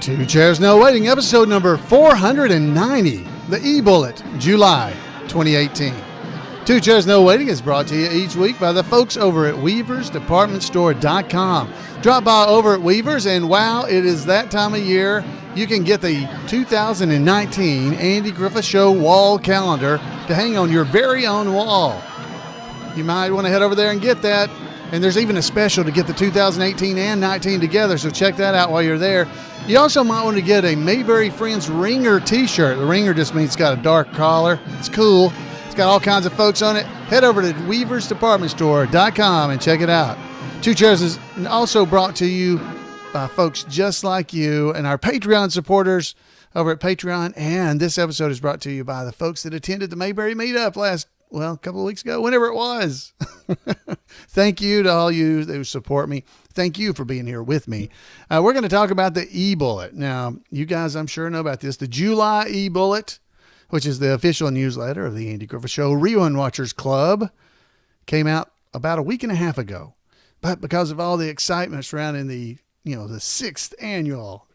Two Chairs No Waiting, episode number 490, the eBullet, July 2018. Two Chairs No Waiting is brought to you each week by the folks over at WeaversDepartmentStore.com. Drop by over at Weavers, and wow, it is that time of year. You can get the 2019 Andy Griffith Show wall calendar to hang on your very own wall. You might want to head over there and get that. And there's even a special to get the 2018 and 19 together, so check that out while you're there. You also might want to get a Mayberry Friends Ringer t-shirt. The Ringer just means it's got a dark collar. It's cool. It's got all kinds of folks on it. Head over to WeaversDepartmentStore.com and check it out. Two Chairs is also brought to you by folks just like you and our Patreon supporters over at Patreon. And this episode is brought to you by the folks that attended the Mayberry Meet-up a couple of weeks ago, whenever it was. Thank you to all you who support me. Thank you for being here with me. We're going to talk about the eBullet. Now, you guys, I'm sure know about this. The July eBullet, which is the official newsletter of the Andy Griffith Show Rerun Watchers Club, came out about a week and a half ago. But because of all the excitement surrounding the 6th annual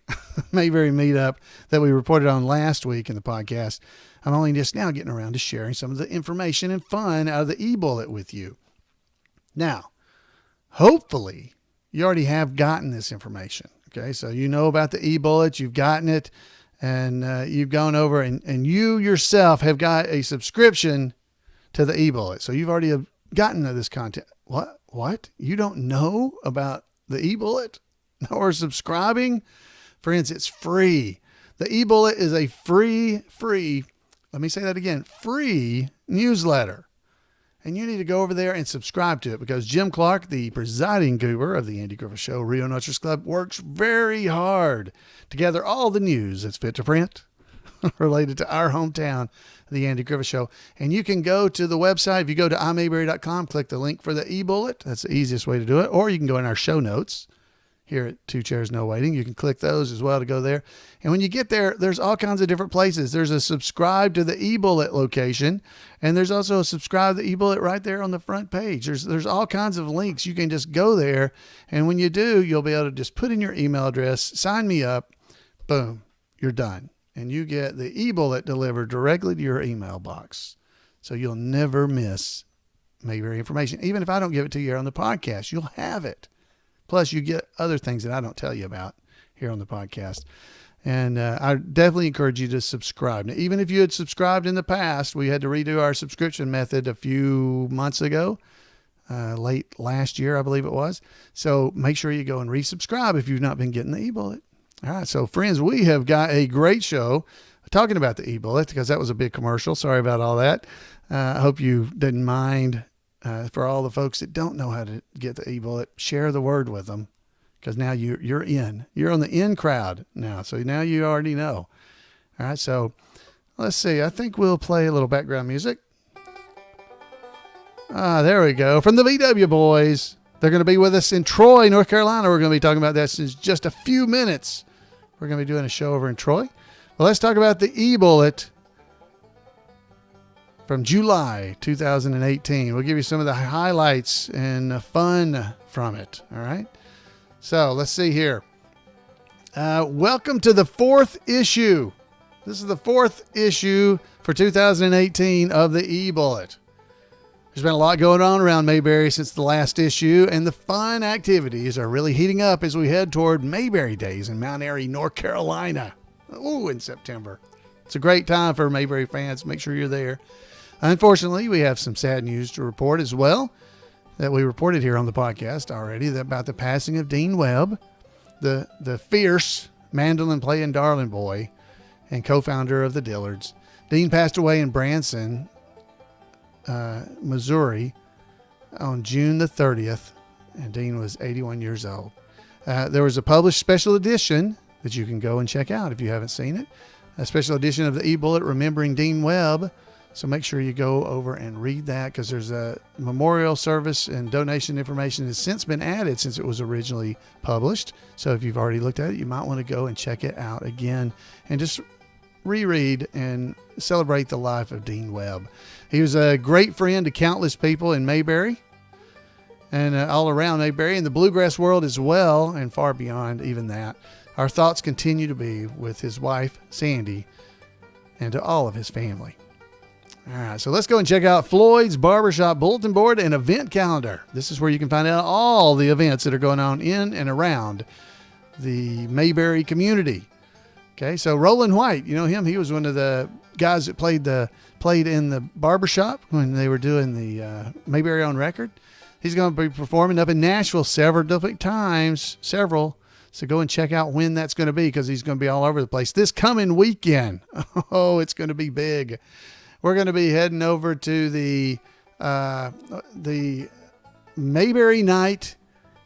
Mayberry Meetup that we reported on last week in the podcast, I'm only just now getting around to sharing some of the information and fun out of the eBullet with you. Now, hopefully, you already have gotten this information. Okay, so you know about the eBullet, you've gotten it, and you've gone over and you yourself have got a subscription to the eBullet. So you've already gotten this content. What? You don't know about the eBullet or subscribing? Friends, it's free. The eBullet is a free, let me say that again, free newsletter. And you need to go over there and subscribe to it because Jim Clark, the presiding goober of the Andy Griffith Show Rerun Watchers Club, works very hard to gather all the news that's fit to print related to our hometown, the Andy Griffith Show. And you can go to the website. If you go to imayberry.com, click the link for the eBullet. That's the easiest way to do it. Or you can go in our show notes here at Two Chairs No Waiting. You can click those as well to go there. And when you get there, there's all kinds of different places. There's a subscribe to the eBullet location, and there's also a subscribe to the eBullet right there on the front page. There's all kinds of links. You can just go there, and when you do, you'll be able to just put in your email address, sign me up, boom, you're done. And you get the eBullet delivered directly to your email box. So you'll never miss Mayberry information. Even if I don't give it to you here on the podcast, you'll have it. Plus, you get other things that I don't tell you about here on the podcast. And I definitely encourage you to subscribe. Now, even if you had subscribed in the past, we had to redo our subscription method a few months ago, late last year, I believe it was. So make sure you go and resubscribe if you've not been getting the eBullet. All right, so friends, we have got a great show talking about the eBullet because that was a big commercial. Sorry about all that. I hope you didn't mind. For all the folks that don't know how to get the eBullet, share the word with them because now you're in. You're on the in crowd now, so now you already know. All right, so let's see. I think we'll play a little background music. There we go. From the VW Boys. They're going to be with us in Troy, North Carolina. We're going to be talking about that in just a few minutes. We're going to be doing a show over in Troy. Well, let's talk about the eBullet from July 2018. We'll give you some of the highlights and fun from it. All right. So let's see here. Welcome to the 4th issue. This is the 4th issue for 2018 of the eBullet. There's been a lot going on around Mayberry since the last issue, and the fun activities are really heating up as we head toward Mayberry Days in Mount Airy, North Carolina. In September. It's a great time for Mayberry fans. Make sure you're there. Unfortunately, we have some sad news to report as well that we reported here on the podcast already about the passing of Dean Webb, the fierce mandolin playing darling boy and co-founder of the Dillards. Dean passed away in Branson, Missouri on June the 30th, and Dean was 81 years old. There was a published special edition that you can go and check out if you haven't seen it. A special edition of the eBullet remembering Dean Webb. So make sure you go over and read that because there's a memorial service and donation information has since been added since it was originally published. So if you've already looked at it, you might want to go and check it out again and just reread and celebrate the life of Dean Webb. He was a great friend to countless people in Mayberry. and all around Mayberry and the bluegrass world as well, and far beyond even that. Our thoughts continue to be with his wife, Sandy, and to all of his family. All right, so let's go and check out Floyd's Barbershop bulletin board and event calendar. This is where you can find out all the events that are going on in and around the Mayberry community. Okay, so Roland White, you know him. He was one of the guys that played in the barbershop when they were doing the Mayberry on Record. He's going to be performing up in Nashville several different times, So go and check out when that's going to be, because he's going to be all over the place this coming weekend. Oh, it's going to be big. We're going to be heading over to the Mayberry Night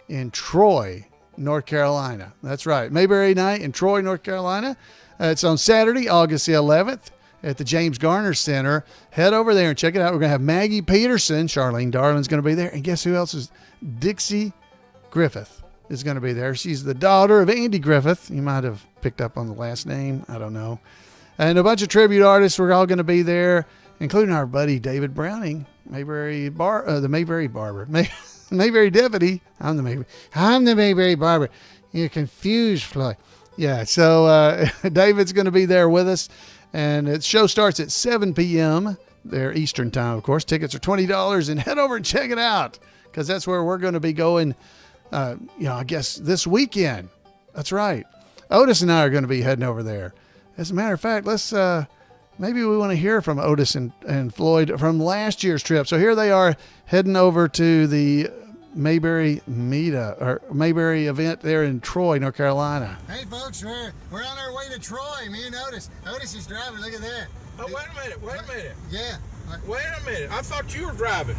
in Troy, North Carolina. That's right. Mayberry Night in Troy, North Carolina. It's on Saturday, August the 11th at the James Garner Center. Head over there and check it out. We're going to have Maggie Peterson. Charlene Darlin's going to be there. And guess who else is? Dixie Griffith is going to be there. She's the daughter of Andy Griffith. You might have picked up on the last name. I don't know. And a bunch of tribute artists. We're all going to be there, including our buddy David Browning, the Mayberry Barber, Mayberry Deputy. I'm the Mayberry Barber. You're confused, Floyd. Yeah, so David's going to be there with us, and the show starts at 7 p.m. there Eastern time, of course. Tickets are $20, and head over and check it out, because that's where we're going to be going, I guess this weekend. That's right. Otis and I are going to be heading over there. As a matter of fact, let's maybe we want to hear from Otis and Floyd from last year's trip. So here they are heading over to the Mayberry Meet-up or Mayberry event there in Troy, North Carolina. Hey folks, we're on our way to Troy. Me and Otis. Otis is driving. Look at that. Oh, wait a minute. Yeah. Wait a minute. I thought you were driving.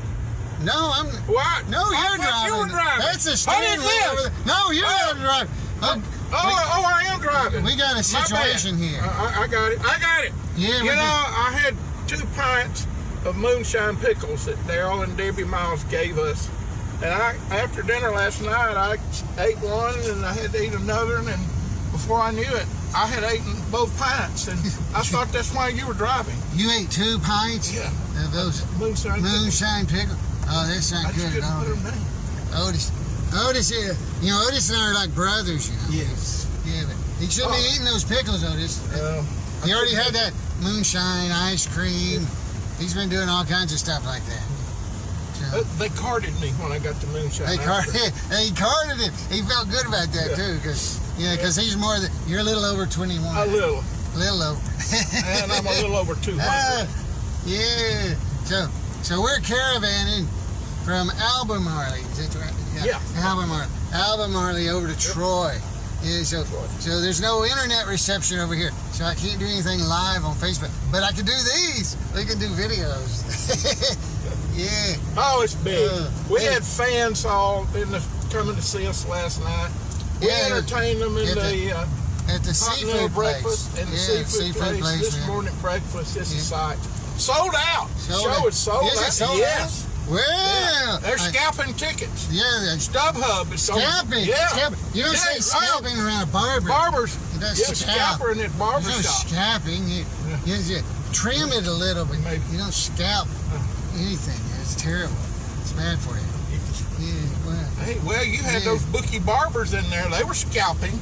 No, I'm. What? No, you're driving. You were driving. That's a steering wheel. No, you're not driving. I am driving. We got a situation here. I got it. Yeah. I had 2 pints of moonshine pickles that Daryl and Debbie Miles gave us. And after dinner last night, I ate one and I had to eat another. And before I knew it, I had eaten both pints. And I thought that's why you were driving. You ate 2 pints? Yeah. Of those moonshine pickles? Oh, that sounds good. Otis, yeah. You know, Otis and I are like brothers, you know. Yes. Yeah, but he shouldn't be eating those pickles, Otis. He already had that moonshine, ice cream. He's been doing all kinds of stuff like that. So, they carded me when I got the moonshine. He carded him. He felt good about that, too, because he's you're a little over 21. A little over. And I'm a little over 200. Yeah. So we're caravanning from Albemarle. Is that right? Yeah. Albemarle over to Troy. Yeah, so there's no internet reception over here, so I can't do anything live on Facebook. But I can do these. We can do videos. Yeah. Oh, it's big. We had fans all coming to see us last night. We entertained them in at the seafood breakfast place. And the seafood place. This morning breakfast. This is sight. Sold out. Show is sold out. Is it sold out? Well, they're scalping tickets. Yeah, StubHub is scalping. Yeah, scalping. You don't say scalping around a barber. Barbers. Scalping at barber shop. Scalping. You trim it a little, but you don't scalp anything. It's terrible. It's bad for you. Well, you had those bookie barbers in there. They were scalping.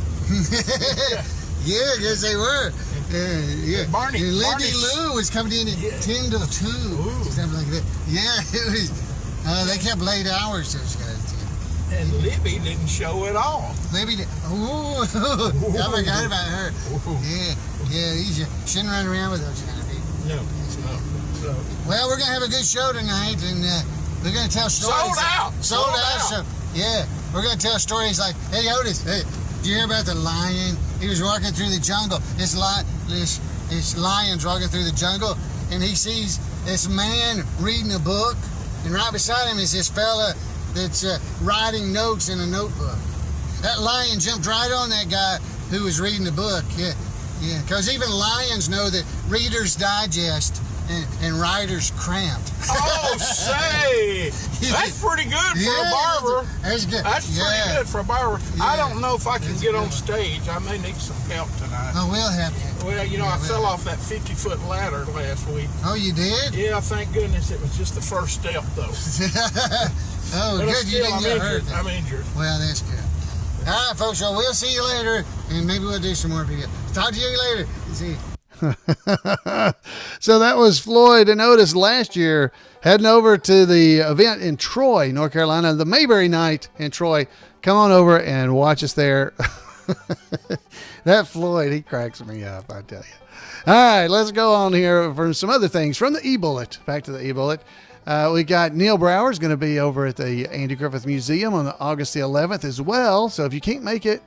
Yeah, yes they were. Barney. And Lindy Lou was coming in at 10 to 2. Something like that. Yeah, it was. They kept late hours, those guys did. And Libby didn't show at all. Libby did. Ooh, I forgot about her. Yeah, you shouldn't run around with those kind of people. No. Well, we're going to have a good show tonight, and we're going to tell stories. Sold out. So, yeah, we're going to tell stories like, hey, Otis, did you hear about the lion? He was walking through the jungle. This lion's walking through the jungle, and he sees this man reading a book, and right beside him is this fella that's writing notes in a notebook. That lion jumped right on that guy who was reading the book. Yeah, because even lions know that Reader's Digest and writer's cramped. Oh, say! That's pretty good for a barber. That's good. That's pretty good for a barber. Yeah. I don't know if I can get on stage. I may need some help tonight. Oh, we'll help you. Well, I fell off that 50-foot ladder last week. Oh, you did? Yeah, thank goodness it was just the first step, though. Oh, But good. You still, didn't I'm get injured. hurt. I'm injured. Well, that's good. All right, folks. Well, we'll see you later, and maybe we'll do some more videos. Talk to you later. See you. So that was Floyd and Otis last year heading over to the event in Troy, North Carolina, the Mayberry Night in Troy. Come on over and watch us there. That Floyd, he cracks me up, I tell you. All right, let's go on here for some other things from the eBullet. Back to the eBullet. We got Neil Brower is going to be over at the Andy Griffith Museum on August the 11th as well. So if you can't make it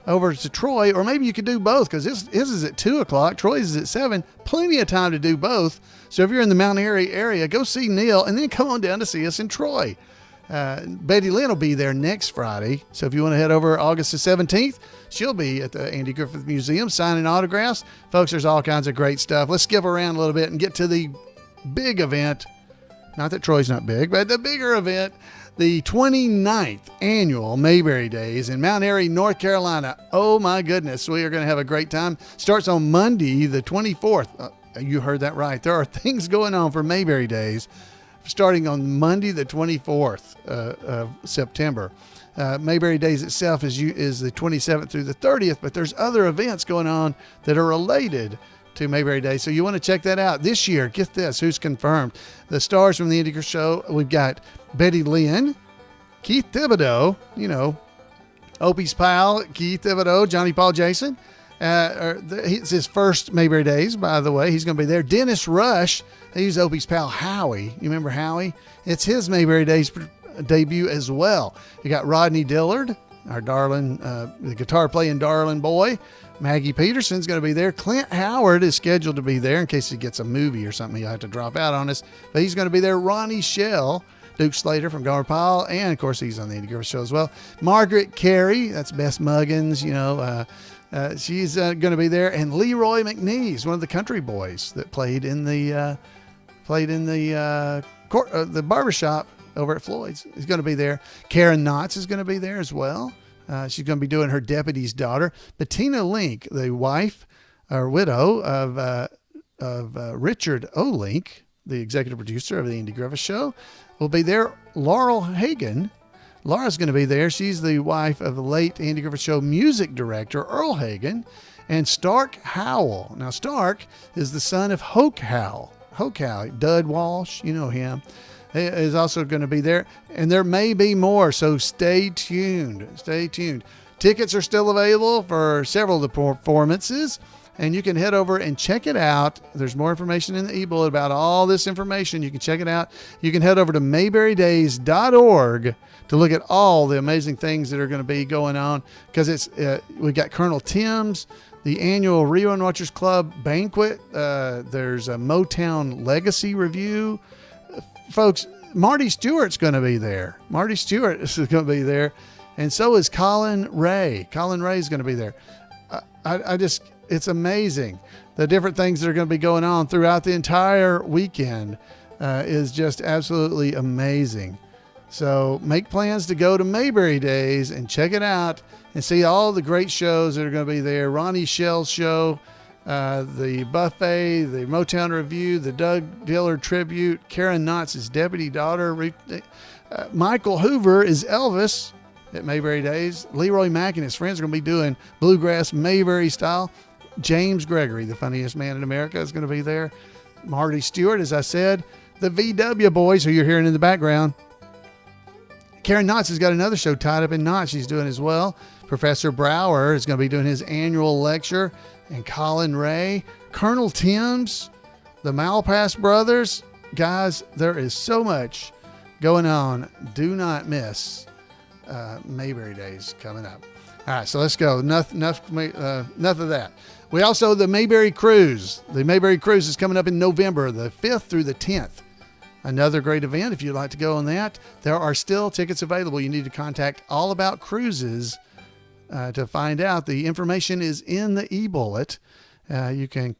over to Troy, or maybe you could do both, because his is at 2 o'clock, Troy's is at 7. Plenty of time to do both. So if you're in the Mount Airy area, go see Neil and then come on down to see us in Troy. Betty Lynn will be there next Friday. So if you want to head over August the 17th, she'll be at the Andy Griffith Museum signing autographs. Folks, there's all kinds of great stuff. Let's skip around a little bit and get to the big event. Not that Troy's not big, but the bigger event, the 29th annual Mayberry Days in Mount Airy, North Carolina. Oh my goodness, we are going to have a great time. Starts on Monday, the 24th. You heard that right. There are things going on for Mayberry Days starting on Monday, the 24th of September. Mayberry Days itself is the 27th through the 30th, but there's other events going on that are related to Mayberry Days. So you want to check that out. This year, get this, who's confirmed. The stars from the Andy Griffith Show, we've got Betty Lynn, Keith Thibodeau, you know, Opie's pal, Keith Thibodeau, Johnny Paul Jason. It's his first Mayberry Days, by the way. He's going to be there. Dennis Rush, he's Opie's pal Howie. You remember Howie? It's his Mayberry Days debut as well. You got Rodney Dillard, our darling, the guitar playing darling boy. Maggie Peterson's going to be there. Clint Howard is scheduled to be there in case he gets a movie or something. He'll have to drop out on us, but he's going to be there. Ronnie Shell, Duke Slater from Gomer Pyle, and of course he's on the Andy Griffith Show as well. Margaret Carey, that's Bess Muggins, you know, she's going to be there. And Leroy McNeese, one of the country boys that played in the barbershop over at Floyd's. He's going to be there. Karen Knotts is going to be there as well. She's going to be doing her deputy's daughter. Bettina Link, the wife or widow of Richard O. Link, the executive producer of the Andy Griffith Show, will be there. Laurel Hagen, Laura's going to be there. She's the wife of the late Andy Griffith Show music director, Earl Hagen, and Stark Howell. Now, Stark is the son of Hoke Howell. Hoke Howell, Dud Walsh, you know him, is also going to be there. And there may be more, so stay tuned. Stay tuned. Tickets are still available for several of the performances, and you can head over and check it out. There's more information in the eBullet about all this information. You can check it out. You can head over to mayberrydays.org to look at all the amazing things that are going to be going on, because it's we got Colonel Tim's, the annual Rerun Watchers Club banquet. There's a Motown Legacy review. Folks, Marty Stewart's going to be there. Marty Stewart is going to be there. And so is Colin Ray. Colin Ray is going to be there. It's amazing. The different things that are going to be going on throughout the entire weekend is just absolutely amazing. So make plans to go to Mayberry Days and check it out and see all the great shows that are going to be there. Ronnie Shell's show, the buffet, the Motown Review, the Doug Dillard tribute, Karen Knotts' deputy daughter, Michael Hoover is Elvis at Mayberry Days. Leroy Mack and his friends are going to be doing bluegrass Mayberry style. James Gregory, the funniest man in America, is going to be there. Marty Stewart, as I said, the VW boys who you're hearing in the background. Karen Knotts has got another show tied up in knots she's doing as well. Professor Brower is going to be doing his annual lecture, and Colin Ray, Colonel Tim's, the Malpass brothers. Guys, there is so much going on. Do not miss Mayberry Days coming up. All right, so let's go. Enough of that. We also, the Mayberry Cruise. The Mayberry Cruise is coming up in November, the 5th through the 10th. Another great event if you'd like to go on that. There are still tickets available. You need to contact All About Cruises to find out. The information is in the eBullet. You can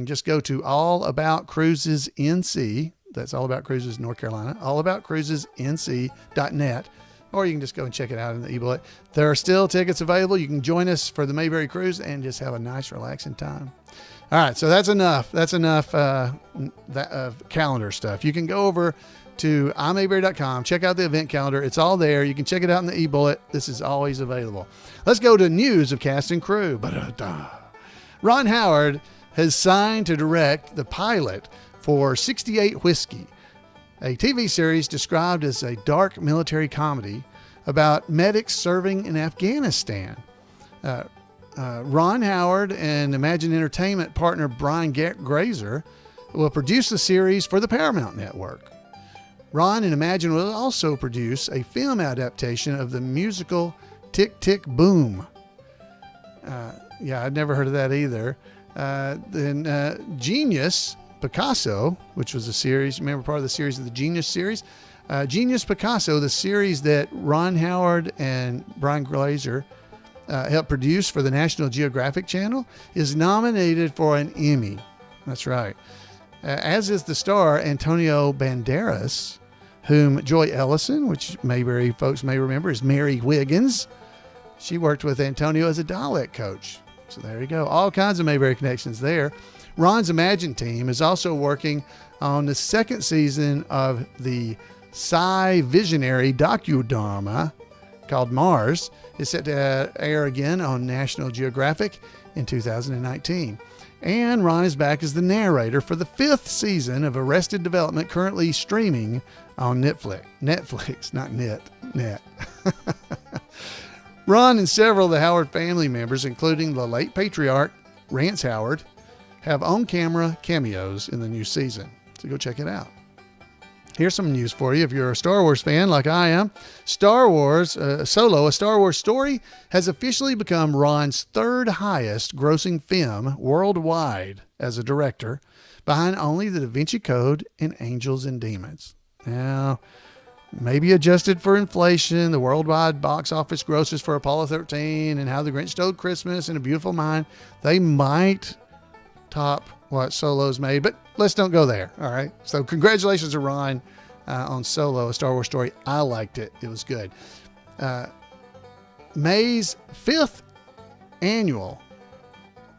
just go to All About Cruises NC. That's All About Cruises North Carolina. allaboutcruisesnc.net. Or you can just go and check it out in the eBullet. There are still tickets available. You can join us for the Mayberry Cruise and just have a nice, relaxing time. All right, so that's enough. That's enough calendar stuff. You can go over to imayberry.com. Check out the event calendar. It's all there. You can check it out in the eBullet. This is always available. Let's go to news of cast and crew. Ron Howard has signed to direct the pilot for 68 Whiskey, a TV series described as a dark military comedy about medics serving in Afghanistan. Ron Howard and Imagine Entertainment partner Brian Grazer will produce the series for the Paramount Network. Ron and Imagine will also produce a film adaptation of the musical Tick, Tick, Boom. I'd never heard of that either. Then Genius Picasso, which was a series, remember part of the series of the Genius series? Genius Picasso, the series that Ron Howard and Brian Grazer helped produce for the National Geographic Channel, is nominated for an Emmy. That's right. As is the star Antonio Banderas, whom Joy Ellison, which Mayberry folks may remember, is Mary Wiggins. She worked with Antonio as a dialect coach. So there you go. All kinds of Mayberry connections there. Ron's Imagine team is also working on the second season of the sci visionary docudrama called Mars. It's set to air again on National Geographic in 2019. And Ron is back as the narrator for the 5th season of Arrested Development, currently streaming on Netflix, not net. Ron and several of the Howard family members, including the late patriarch Rance Howard, have on-camera cameos in the new season. So go check it out. Here's some news for you if you're a Star Wars fan like I am. Star Wars Solo, a Star Wars story, has officially become Ron's 3rd highest grossing film worldwide as a director, behind only The Da Vinci Code and Angels and Demons. Now, maybe adjusted for inflation, the worldwide box office grosses for Apollo 13 and How the Grinch Stole Christmas and A Beautiful Mind, they might top what Solo's made, but let's don't go there. All right. So congratulations to Ron on Solo, a Star Wars story. I liked it. It was good. May's 5th annual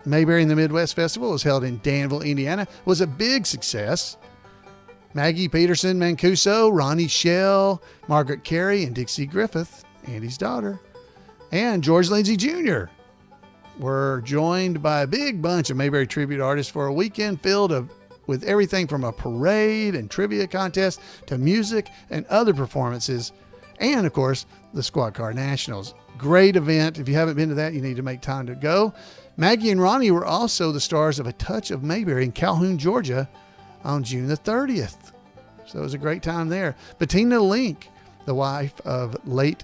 Mayberry in the Midwest Festival was held in Danville, Indiana. It was a big success. Maggie Peterson Mancuso, Ronnie Shell, Margaret Carey, and Dixie Griffith, Andy's daughter, and George Lindsay Jr. were joined by a big bunch of Mayberry tribute artists for a weekend filled with everything from a parade and trivia contest to music and other performances. And of course, the Squad Car Nationals. Great event. If you haven't been to that, you need to make time to go. Maggie and Ronnie were also the stars of A Touch of Mayberry in Calhoun, Georgia on June the 30th. So it was a great time there. Bettina Link, the wife of late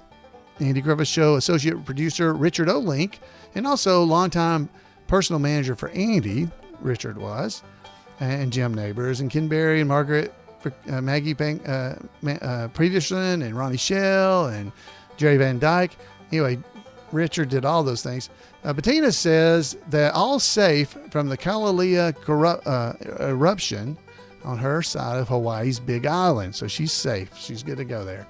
Andy Griffith Show associate producer Richard O. Link, and also longtime personal manager for Andy, Richard was, and Jim Neighbors, and Ken Berry and Margaret, Maggie Peterson and Ronnie Shell and Jerry Van Dyke. Anyway, Richard did all those things. Bettina says that all safe from the Kalalea eruption on her side of Hawaii's Big Island. So she's safe. She's good to go there.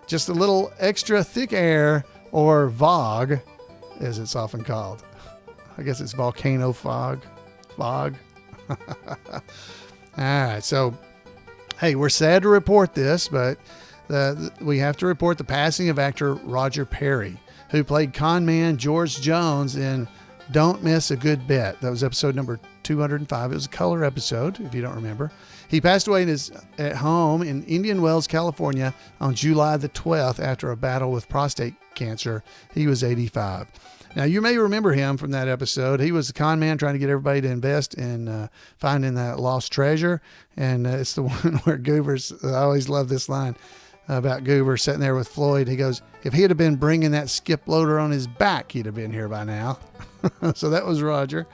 Just a little extra thick air, or VOG, as it's often called. I guess it's volcano fog. Fog. All right. So, hey, we're sad to report this, but we have to report the passing of actor Roger Perry, who played con man George Jones in Don't Miss a Good Bet. That was episode number 205. It was a color episode, if you don't remember. He passed away at home in Indian Wells, California on July the 12th after a battle with prostate cancer. He was 85. Now, you may remember him from that episode. He was a con man trying to get everybody to invest in finding that lost treasure. And it's the one where Goober's, I always love this line about Goober sitting there with Floyd. He goes, if he'd have been bringing that skip loader on his back, he'd have been here by now. So that was Roger.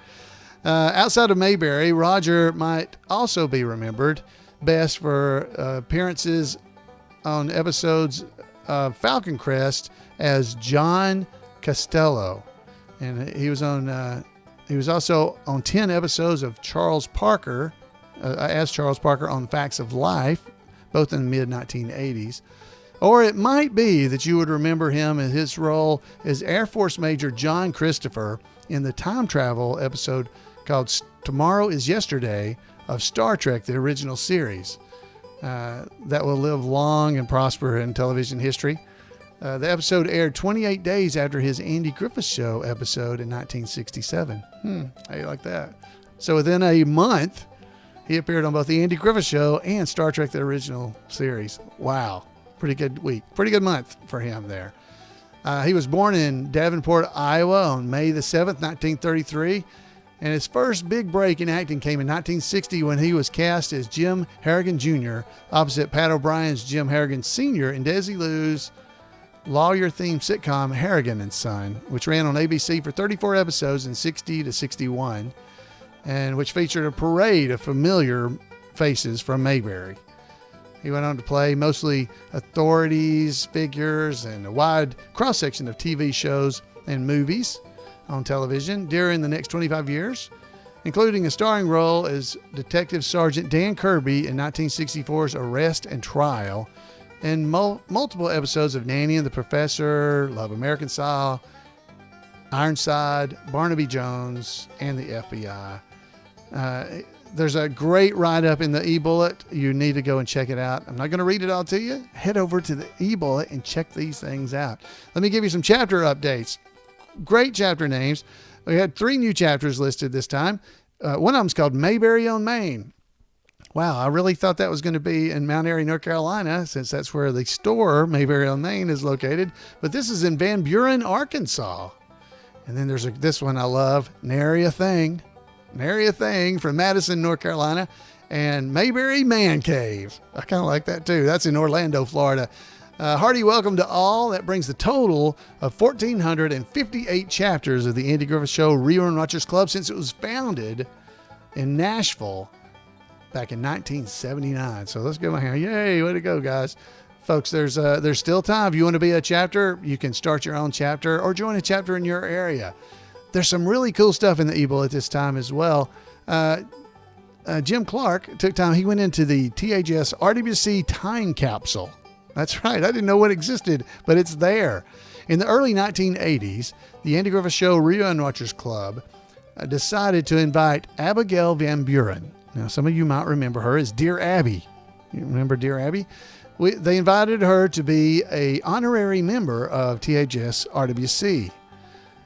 Outside of Mayberry, Roger might also be remembered best for appearances on episodes of Falcon Crest as John Costello, and he was also on 10 episodes of Charles Parker as Charles Parker on Facts of Life, both in the mid-1980s. Or it might be that you would remember him in his role as Air Force Major John Christopher in the time travel episode called Tomorrow is Yesterday of Star Trek, the original series. that will live long and prosper in television history. The episode aired 28 days after his Andy Griffith Show episode in 1967. How you like that? So within a month, he appeared on both the Andy Griffith Show and Star Trek: The Original Series. Wow. Pretty good week. Pretty good month for him there. He was born in Davenport, Iowa on May the 7th, 1933. And his first big break in acting came in 1960 when he was cast as Jim Harrigan Jr. opposite Pat O'Brien's Jim Harrigan Sr. in Desi Lou's lawyer-themed sitcom Harrigan and Son, which ran on ABC for 34 episodes in 60 to 61, and which featured a parade of familiar faces from Mayberry. He went on to play mostly authorities, figures, and a wide cross-section of TV shows and movies on television during the next 25 years, including a starring role as Detective Sergeant Dan Kirby in 1964's Arrest and Trial, and multiple episodes of Nanny and the Professor, Love American Style, Ironside, Barnaby Jones, and the FBI. There's a great write-up in the eBullet. You need to go and check it out. I'm not going to read it all to you. Head over to the eBullet and check these things out. Let me give you some chapter updates. Great chapter names. We had 3 new chapters listed this time. One of them's called Mayberry on Main. Wow, I really thought that was going to be in Mount Airy, North Carolina, since that's where the store, Mayberry on Main, is located. But this is in Van Buren, Arkansas. And then there's this one I love, Nary a Thing from Madison, North Carolina, and Mayberry Man Cave. I kind of like that too. That's in Orlando, Florida. Hearty welcome to all. That brings the total of 1,458 chapters of the Andy Griffith Show Rerun Watchers Club since it was founded in Nashville back in 1979. So let's give them a hand. Yay, way to go, guys. Folks, there's still time. If you want to be a chapter, you can start your own chapter or join a chapter in your area. There's some really cool stuff in the eBullet this time as well. Jim Clark took time. He went into the TAGSRWC time capsule. That's right. I didn't know what existed, but it's there. In the early 1980s, the Andy Griffith Show Rerun Watchers Club decided to invite Abigail Van Buren. Now, some of you might remember her as Dear Abby. You remember Dear Abby? They invited her to be an honorary member of TAGSRWC.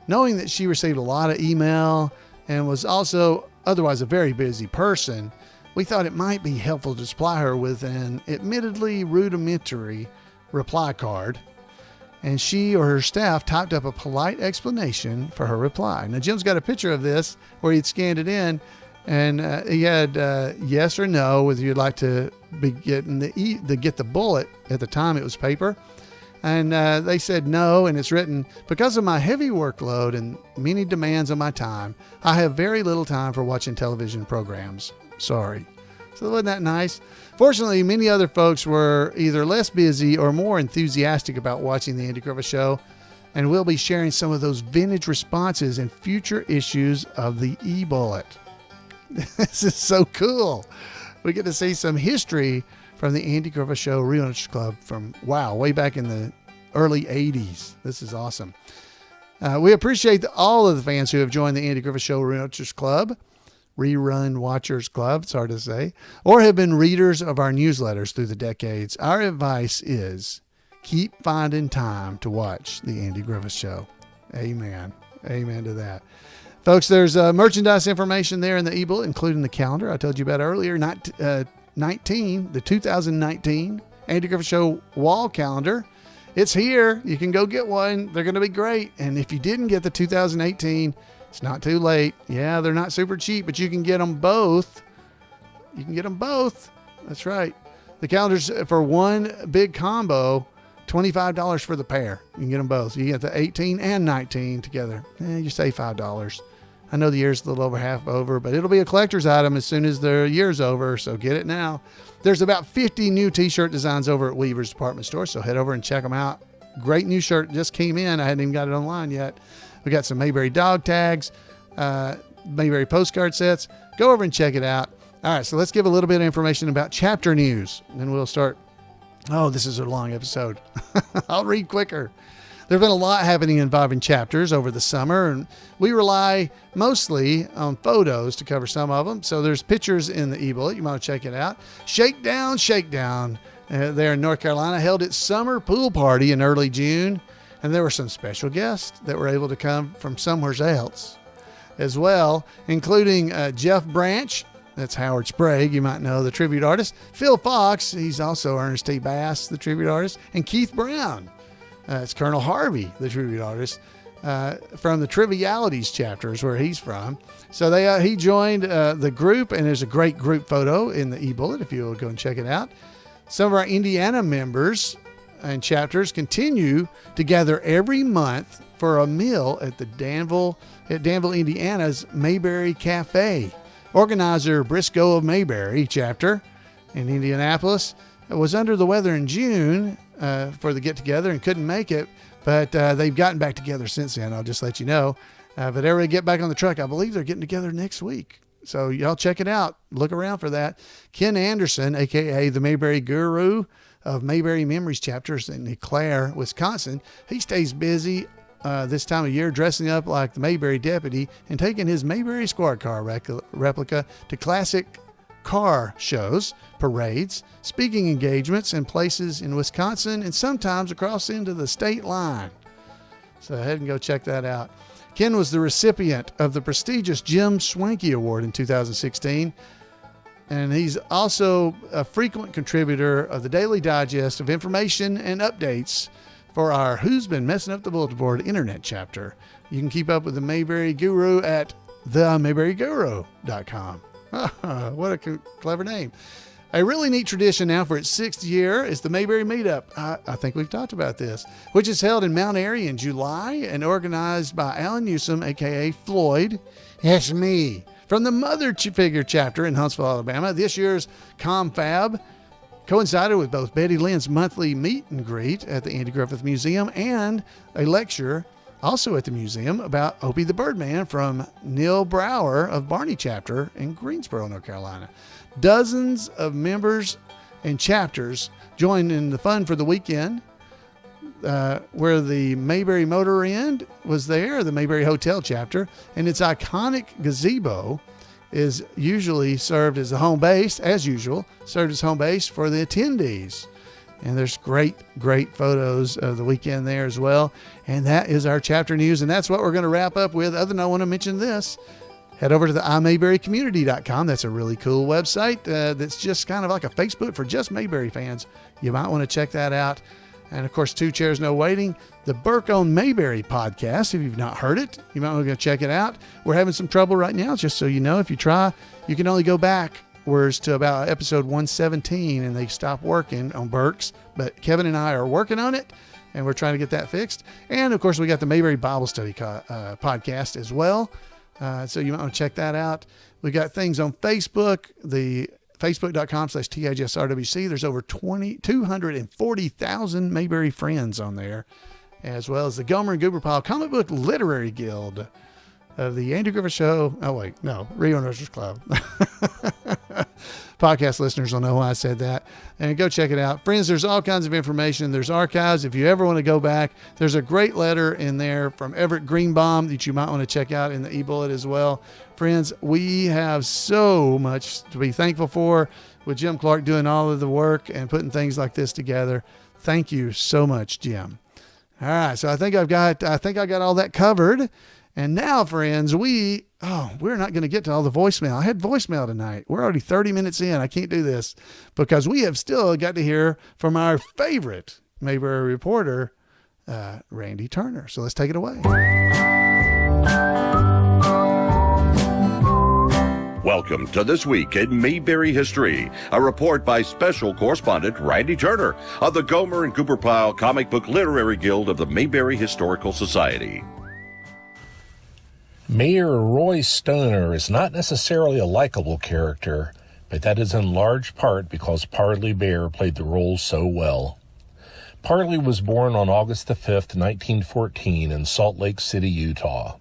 Knowing that she received a lot of email and was also otherwise a very busy person, we thought it might be helpful to supply her with an admittedly rudimentary reply card. And she or her staff typed up a polite explanation for her reply. Now, Jim's got a picture of this where he'd scanned it in, and he had yes or no, whether you'd like to be getting get the bullet. At the time, it was paper. And they said no, and it's written, because of my heavy workload and many demands on my time, I have very little time for watching television programs. Sorry. So wasn't that nice? Fortunately, many other folks were either less busy or more enthusiastic about watching the Andy Griffith Show, and we'll be sharing some of those vintage responses in future issues of the eBullet. This is so cool. We get to see some history from the Andy Griffith Show Rerun Watchers Club from, wow, way back in the early 80s. This is awesome. We appreciate all of the fans who have joined the Andy Griffith Show Rerun Watchers Club, it's hard to say, or have been readers of our newsletters through the decades. Our advice is keep finding time to watch the Andy Griffith Show. Amen. Amen to that. Folks, there's merchandise information there in the eBullet, including the calendar I told you about earlier, the 2019 Andy Griffith Show wall calendar. It's here. You can go get one. They're going to be great. And if you didn't get the 2018, it's not too late. Yeah, they're not super cheap, but you can get them both. You can get them both. That's right. The calendars for one big combo, $25 for the pair. You can get them both. You get the 18 and 19 together. You save $5. I know the year's a little over half over, but it'll be a collector's item as soon as the year's over, so get it now. There's about 50 new t-shirt designs over at Weaver's Department Store, so head over and check them out. Great new shirt just came in. I hadn't even got it online yet. We got some Mayberry dog tags, Mayberry postcard sets. Go over and check it out. All right, so let's give a little bit of information about chapter news, and then we'll start. Oh, this is a long episode. I'll read quicker. There's been a lot happening involving chapters over the summer, and we rely mostly on photos to cover some of them. So there's pictures in the eBullet. You want to check it out. Shakedown there in North Carolina held its summer pool party in early June, and there were some special guests that were able to come from somewhere else as well, including Jeff Branch. That's Howard Sprague, you might know, the tribute artist. Phil Fox, he's also Ernest T. Bass, the tribute artist. And Keith Brown. It's Colonel Harvey, the tribute artist, from the Trivialities chapters where he's from. So he joined the group, and there's a great group photo in the eBullet if you'll go and check it out. Some of our Indiana members and chapters continue to gather every month for a meal at Danville, Indiana's Mayberry Cafe. Organizer Briscoe of Mayberry chapter in Indianapolis was under the weather in June for the get-together and couldn't make it, but they've gotten back together since then. I'll just let you know. But everybody get back on the truck. I believe they're getting together next week. So y'all check it out. Look around for that. Ken Anderson, a.k.a. the Mayberry Guru of Mayberry Memories chapters in Eau Claire, Wisconsin, he stays busy this time of year dressing up like the Mayberry deputy and taking his Mayberry squad car replica to classic car shows, parades, speaking engagements, and places in Wisconsin and sometimes across into the state line. So head and go check that out. Ken was the recipient of the prestigious Jim Swanky Award in 2016, and he's also a frequent contributor of the Daily Digest of information and updates for our Who's Been Messing Up the Bulletin Board internet chapter. You can keep up with the Mayberry Guru at themayberryguru.com. What a clever name. A really neat tradition now for its 6th year is the Mayberry Meet-up. I think we've talked about this, which is held in Mount Airy in July and organized by Alan Newsom, a.k.a. Floyd. Yes, me. From the Mother Figure chapter in Huntsville, Alabama. This year's Confab coincided with both Betty Lynn's monthly meet and greet at the Andy Griffith Museum and a lecture also at the museum about Opie the Birdman from Neil Brower of Barney chapter in Greensboro, North Carolina. Dozens of members and chapters joined in the fun for the weekend, where the Mayberry Motor Inn was there, the Mayberry Hotel chapter, and its iconic gazebo is usually served as a home base, as usual, served as home base for the attendees. And there's great photos of the weekend there as well. And that is our chapter news. And that's what we're going to wrap up with. Other than I want to mention this, head over to the imayberrycommunity.com. That's a really cool website that's just kind of like a Facebook for just Mayberry fans. You might want to check that out. And of course, Two Chairs No Waiting, the Burke on Mayberry podcast. If you've not heard it, you might want to go check it out. We're having some trouble right now, just so you know. If you try, you can only go backwards to about episode 117, and they stop working on Burke's. But Kevin and I are working on it, and we're trying to get that fixed. And of course, we got the Mayberry Bible Study podcast as well. So you might want to check that out. We got things on Facebook, the Facebook.com/TAGSRWC. There's over 240,000 Mayberry friends on there, as well as the Gomer and Goober Pile Comic Book Literary Guild of the Andy Griffith Show. Oh, wait, no, Rio Nurses Club. Podcast listeners will know why I said that. And go check it out. Friends, there's all kinds of information. There's archives. If you ever want to go back, there's a great letter in there from Everett Greenbaum that you might want to check out in the eBullet as well. Friends, we have so much to be thankful for with Jim Clark doing all of the work and putting things like this together. Thank you so much, Jim. All right, so I think I got all that covered. And now, friends, we're not going to get to all the voicemail. I had voicemail tonight. We're already 30 minutes in. I can't do this because we have still got to hear from our favorite Mayberry reporter, Randy Turner. So let's take it away. Welcome to This Week in Mayberry History, a report by special correspondent Randy Turner of the Gomer and Goober Pile Comic Book Literary Guild of the Mayberry Historical Society. Mayor Roy Stoner is not necessarily a likable character, but that is in large part because Parley Baer played the role so well. Parley was born on August the 5th, 1914 in Salt Lake City, Utah.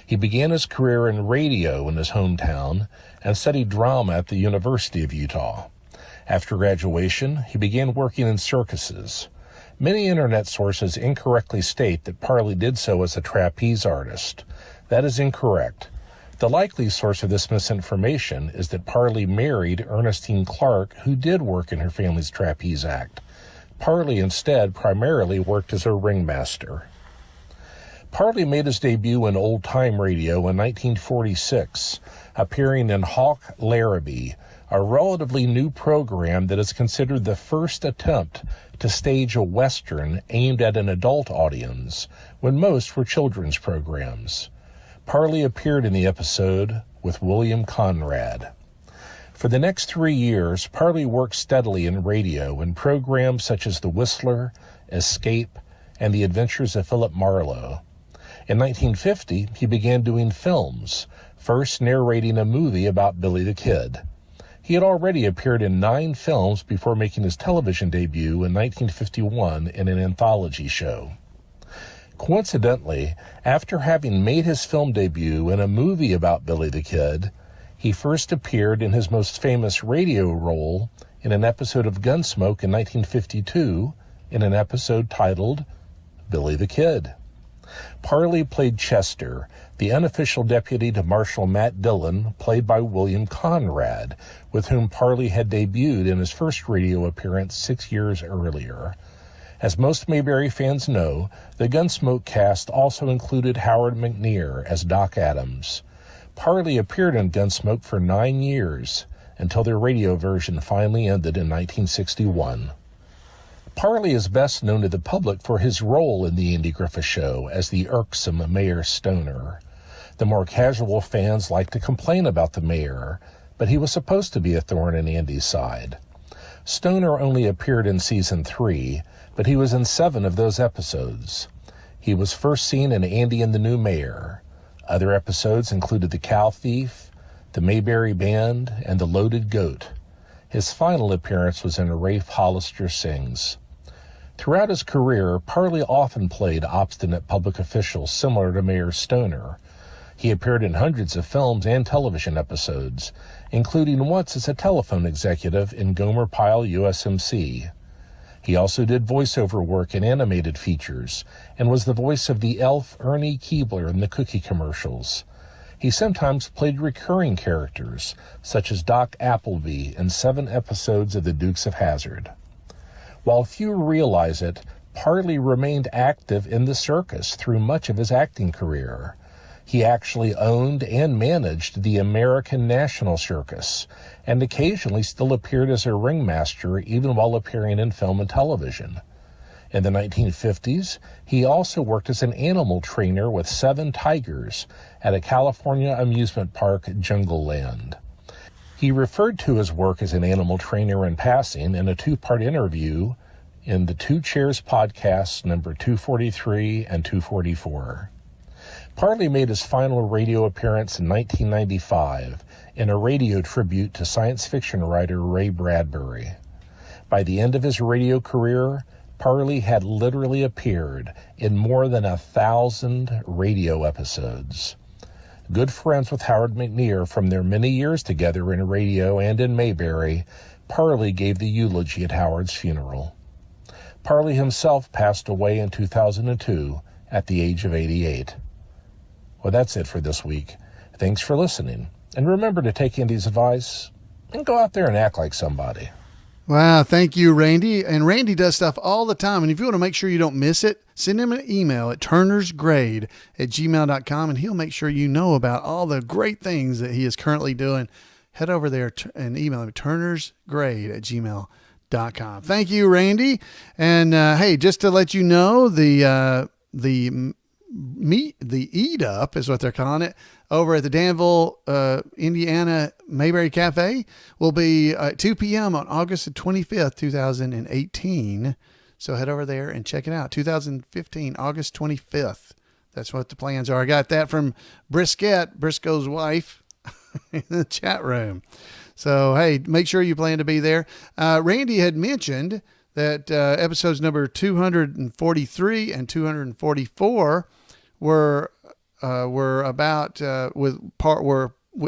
He began his career in radio in his hometown and studied drama at the University of Utah. After graduation, he began working in circuses. Many internet sources incorrectly state that Parley did so as a trapeze artist. That is incorrect. The likely source of this misinformation is that Parley married Ernestine Clark, who did work in her family's trapeze act. Parley instead primarily worked as a ringmaster. Parley made his debut in old-time radio in 1946, appearing in Hawk Larrabee, a relatively new program that is considered the first attempt to stage a Western aimed at an adult audience, when most were children's programs. Parley appeared in the episode with William Conrad. For the next 3 years, Parley worked steadily in radio in programs such as The Whistler, Escape, and The Adventures of Philip Marlowe. In 1950, he began doing films, first narrating a movie about Billy the Kid. He had already appeared in 9 films before making his television debut in 1951 in an anthology show. Coincidentally, after having made his film debut in a movie about Billy the Kid, he first appeared in his most famous radio role in an episode of Gunsmoke in 1952 in an episode titled Billy the Kid. Parley played Chester, the unofficial deputy to Marshal Matt Dillon, played by William Conrad, with whom Parley had debuted in his first radio appearance 6 years earlier. As most Mayberry fans know, the Gunsmoke cast also included Howard McNear as Doc Adams. Parley appeared in Gunsmoke for 9 years, until their radio version finally ended in 1961. Parley is best known to the public for his role in the Andy Griffith Show as the irksome Mayor Stoner. The more casual fans like to complain about the mayor, but he was supposed to be a thorn in Andy's side. Stoner only appeared in Season 3, but he was in 7 of those episodes. He was first seen in Andy and the New Mayor. Other episodes included The Cow Thief, The Mayberry Band, and The Loaded Goat. His final appearance was in Rafe Hollister Sings. Throughout his career, Parley often played obstinate public officials similar to Mayor Stoner. He appeared in hundreds of films and television episodes, including once as a telephone executive in Gomer Pyle USMC. He also did voiceover work in animated features and was the voice of the elf Ernie Keebler in the cookie commercials. He sometimes played recurring characters, such as Doc Appleby in 7 episodes of The Dukes of Hazzard. While few realize it, Parley remained active in the circus through much of his acting career. He actually owned and managed the American National Circus, and occasionally still appeared as a ringmaster even while appearing in film and television. In the 1950s, he also worked as an animal trainer with 7 tigers at a California amusement park, Jungle Land. He referred to his work as an animal trainer in passing in a 2-part interview in the Two Chairs podcast number 243 and 244. Parley made his final radio appearance in 1995 in a radio tribute to science fiction writer Ray Bradbury. By the end of his radio career, Parley had literally appeared in more than 1,000 radio episodes. Good friends with Howard McNear from their many years together in radio and in Mayberry, Parley gave the eulogy at Howard's funeral. Parley himself passed away in 2002 at the age of 88. Well, that's it for this week. Thanks for listening. And remember to take Andy's advice and go out there and act like somebody. Wow, thank you, Randy. And Randy does stuff all the time. And if you want to make sure you don't miss it, send him an email at turnersgrade@gmail.com, and he'll make sure you know about all the great things that he is currently doing. Head over there and email him at turnersgrade@gmail.com. Thank you, Randy. And hey, just to let you know, the Meet-up is what they're calling it, over at the Danville, Indiana Mayberry Cafe will be at 2 p.m. on August the 25th, 2018. So head over there and check it out. 2015, August 25th. That's what the plans are. I got that from Briscoe's wife, in the chat room. So, hey, make sure you plan to be there. Randy had mentioned that episodes number 243 and 244 were about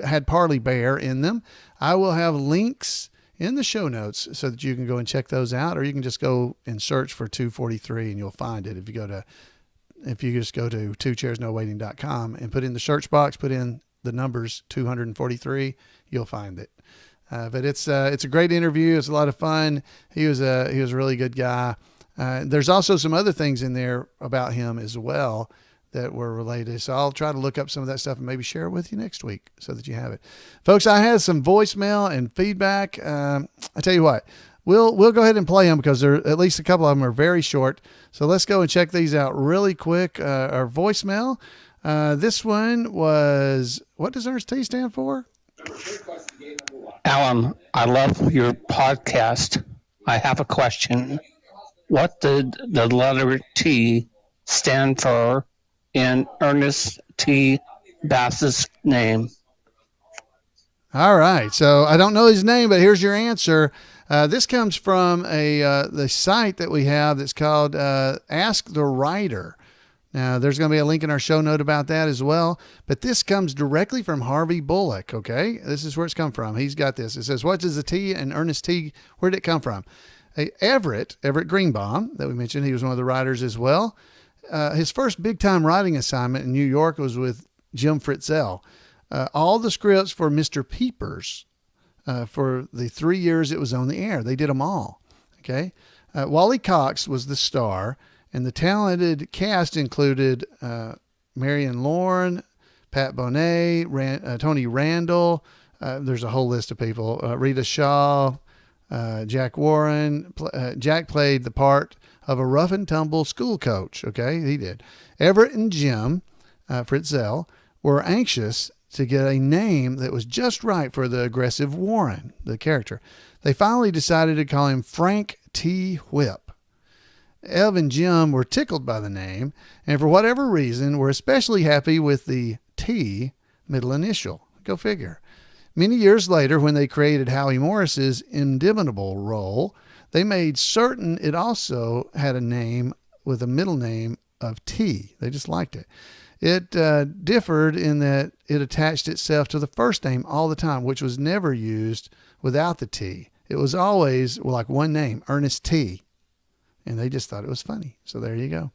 had Parley Baer in them. I will have links in the show notes so that you can go and check those out, or you can just go and search for 243 and you'll find it. If you just go to twochairsnowaiting.com and put in the search box, put in the numbers 243, you'll find it. But it's a great interview. It's a lot of fun. He was a really good guy. There's also some other things in there about him as well that were related. So I'll try to look up some of that stuff and maybe share it with you next week so that you have it. Folks, I had some voicemail and feedback. I tell you what, we'll go ahead and play them because at least a couple of them are very short. So let's go and check these out really quick. Our voicemail. This one was, what does Ernest T stand for? Alan, I love your podcast. I have a question. What did the letter T stand for in Ernest T. Bass's name? All right. So I don't know his name, but here's your answer. This comes from the site that we have that's called Ask the Writer. Now, there's going to be a link in our show note about that as well. But this comes directly from Harvey Bullock, okay? This is where it's come from. He's got this. It says, what does the T in Ernest T, where did it come from? Everett Greenbaum, that we mentioned, he was one of the writers as well. His first big-time writing assignment in New York was with Jim Fritzell. All the scripts for Mr. Peepers for the 3 years it was on the air. They did them all, okay? Wally Cox was the star, and the talented cast included Marion Lorne, Pat Bonet, Tony Randall. There's a whole list of people. Rita Shaw, Jack Warren. Jack played the part of a rough and tumble school coach. Okay, he did. Everett and Jim Fritzell were anxious to get a name that was just right for the aggressive Warren, the character. They finally decided to call him Frank T. Whip. Ev and Jim were tickled by the name, and for whatever reason, were especially happy with the T middle initial. Go figure. Many years later, when they created Howie Morris's Indomitable role, they made certain it also had a name with a middle name of T. They just liked it. It differed in that it attached itself to the first name all the time, which was never used without the T. It was always like one name, Ernest T. And they just thought it was funny. So there you go.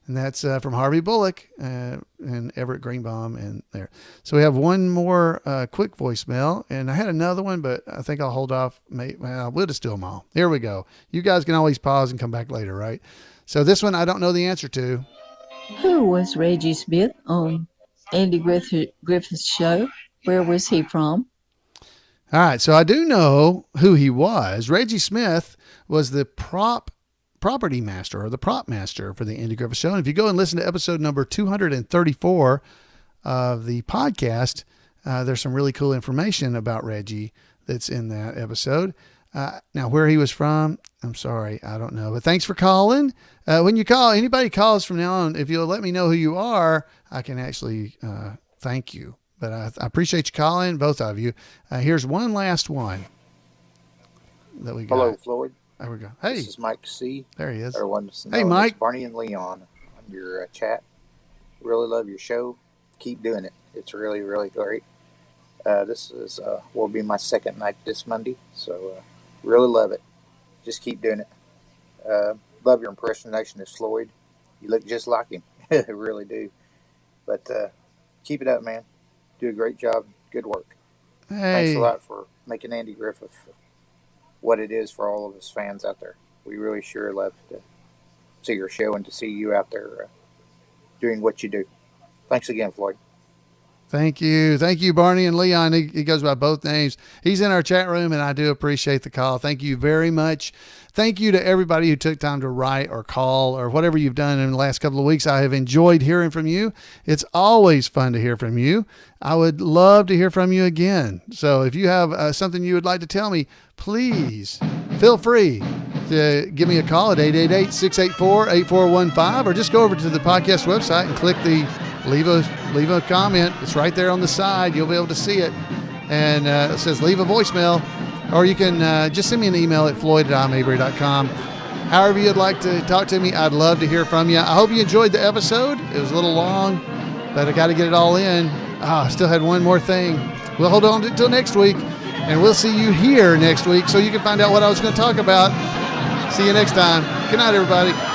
And that's from Harvey Bullock and Everett Greenbaum and there. So we have one more quick voicemail. And I had another one, but I think I'll hold off. We'll just do them all. Here we go. You guys can always pause and come back later, right? So this one I don't know the answer to. Who was Reggie Smith on Andy Griffith's show? Where was he from? All right. So I do know who he was. Reggie Smith was the property master or the prop master for the Andy Griffith Show. And if you go and listen to episode number 234 of the podcast, there's some really cool information about Reggie that's in that episode. Now, where he was from, I'm sorry, I don't know. But thanks for calling. When you call, anybody calls from now on, if you'll let me know who you are, I can actually thank you. But I appreciate you calling, both of you. Here's one last one that we got. Hello, Floyd. There we go. Hey. This is Mike C. There he is. Hey, Mike. Barney and Leon on your chat. Really love your show. Keep doing it. It's really, really great. This will be my second night this Monday, so really love it. Just keep doing it. Love your impersonation of Floyd. You look just like him. I really do. But keep it up, man. Do a great job. Good work. Hey. Thanks a lot for making Andy Griffith what it is for all of us fans out there. We really sure love to see your show and to see you out there doing what you do. Thanks again, Floyd. Thank you. Thank you, Barney and Leon. He goes by both names. He's in our chat room, and I do appreciate the call. Thank you very much. Thank you to everybody who took time to write or call or whatever you've done in the last couple of weeks. I have enjoyed hearing from you. It's always fun to hear from you. I would love to hear from you again. So if you have something you would like to tell me, please feel free to give me a call at 888-684-8415 or just go over to the podcast website and click the leave a comment. It's right there on the side. You'll be able to see it. And it says leave a voicemail. Or you can just send me an email at floyd@imayberry.com. However you'd like to talk to me, I'd love to hear from you. I hope you enjoyed the episode. It was a little long, but I got to get it all in. I still had one more thing. We'll hold on until next week. And we'll see you here next week so you can find out what I was going to talk about. See you next time. Good night, everybody.